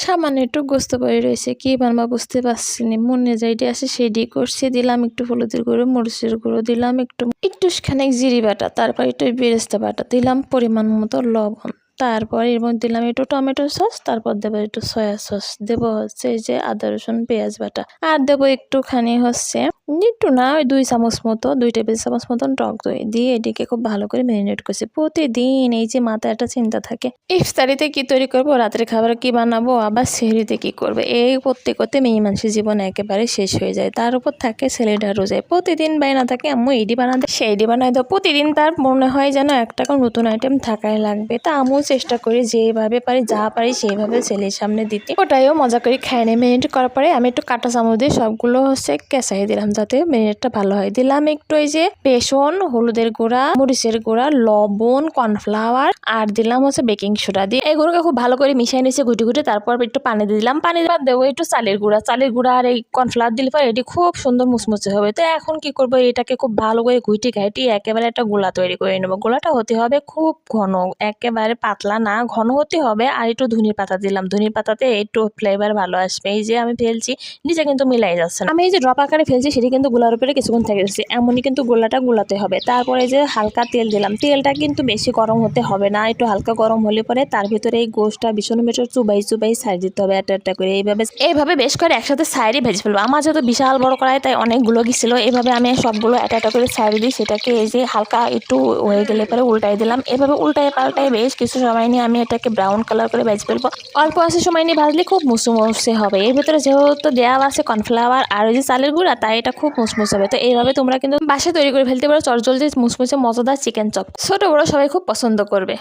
সামান্য একটু গোস্ত পড়ে রয়েছে, কি বানাবো বুঝতে পারছি না। মনে যাইতে আসে সেটি করছি। দিলাম একটু হলুদের গুঁড়ো, মরিচের গুঁড়ো, দিলাম একটুখানি জিরি বাটা, তারপর একটু বেরেস্তা বাটা, দিলাম পরিমাণ মতো লবণ, তারপর এর মধ্যে দিলাম একটু টমেটো সস, তারপর দেবো একটু সয়া সস, দেবো হচ্ছে এই যে আদা রসুন পেঁয়াজ বাটা, আর দেবো একটুখানি হচ্ছে একটু না ওই 2 চামচ মতো, 2 টেবিল চামচ মতন টক দই দিয়ে এটিকে খুব ভালো করে ম্যারিনেট করছি। প্রতিদিন এই যে মাথায় একটা চিন্তা থাকে, ইফতারিতে কি তৈরি করবো, রাতের খাবার কি বানাবো, আবার সেহরিতে কি করবো, এই করতে করতে মেয়ে মানুষের জীবন একেবারে শেষ হয়ে যায়। তার উপর থাকে ছেলেটা রোজায়, প্রতিদিন বাইনা থাকে আম্মু এইডি বানাতে সেইডি বানাই দাও। প্রতিদিন তার মনে হয় যেন একটা করে নতুন আইটেম থাকাই লাগবে। তা আমিও চেষ্টা করি যেভাবে পারি, যা পারি সেইভাবে ছেলের সামনে দিতে। ওটাইও মজা করে খাই নেই। ম্যারিনেট করার পরে আমি একটু কাঁটা চামচ দিয়ে সবগুলো হচ্ছে কেঁচাই দিলাম, যাতে ম্যারিনেটটা ভালো হয়। দিলাম একটু এই যে বেসন, হলুদের গুঁড়া, মরিচের গুঁড়া, লবণ, কর্নফ্লাওয়ার, আর দিলাম হচ্ছে বেকিং সোডা দিয়ে এগুলোকে খুব ভালো করে মিশিয়ে নিয়েছি ঘুটে ঘুটে। তারপর একটু পানি দিয়ে দিলাম, পানি দেওয়ার দেবো একটু চালের গুঁড়া আর এই কর্নফ্লাওয়ার দিলে পরে এটি খুব সুন্দর মুচমুচে হবে। তো এখন কি করবো, এটাকে খুব ভালো করে ঘুইটে ঘাইটি একেবারে একটা গোলা তৈরি করে নেবো। গোলাটা হতে হবে খুব ঘন, একেবারে পাতলা না, ঘন হতে হবে। আর একটু ধনিয়া পাতা দিলাম, ধনিয়া পাতাতে একটু ফ্লেভার ভালো আসবে। এই যে আমি ফেলছি, নিচে কিন্তু মিলাই যাচ্ছে না। আমি এই যে ড্রপ আকারে ফেলছি, সেটি কিন্তু গোলার উপরে কিছুক্ষণ থেকে যাচ্ছে, এমনই কিন্তু গোলাটা গোলাতে হবে। তারপরে যে হালকা তেল দিলাম, তেলটা কিন্তু বেশি গরম হতে হবে না, একটু হালকা গরম হলে পরে তার ভিতরে এই গোশটা ভীষণ মিটার চুবাই ছাড় দিতে হবে একটা করে। এইভাবে বেশ করে একসাথে সাইডে ভেজে ফেলবো। আমার যেহেতু বিশাল বড় কড়াই, তাই অনেকগুলো গেছিলো। এইভাবে আমি সবগুলো একটা করে সাইড দিই। সেটাকে এই যে হালকা একটু হয়ে গেলে পরে উল্টাই দিলাম। এভাবে উল্টায় পাল্টায় বেশ কিছু সময় নিয়ে আমি এটাকে ব্রাউন কালার করে ভেজে ফেলবো। অল্প আছে সময় নিয়ে ভাজলে খুব মুসমুসে হবে। এর ভিতরে যেহেতু দেওয়া আছে কর্নফ্লাওয়ার আর ওই যে চালের গুঁড়া, তাই এটা খুব মুসমুস হবে। তো এইভাবে তোমরা কিন্তু বাসায় তৈরি করে ফেলতে পারো চটজলদি মুসমুসে মজাদার চিকেন চপ। ছোট বড় সবাই খুব পছন্দ করবে।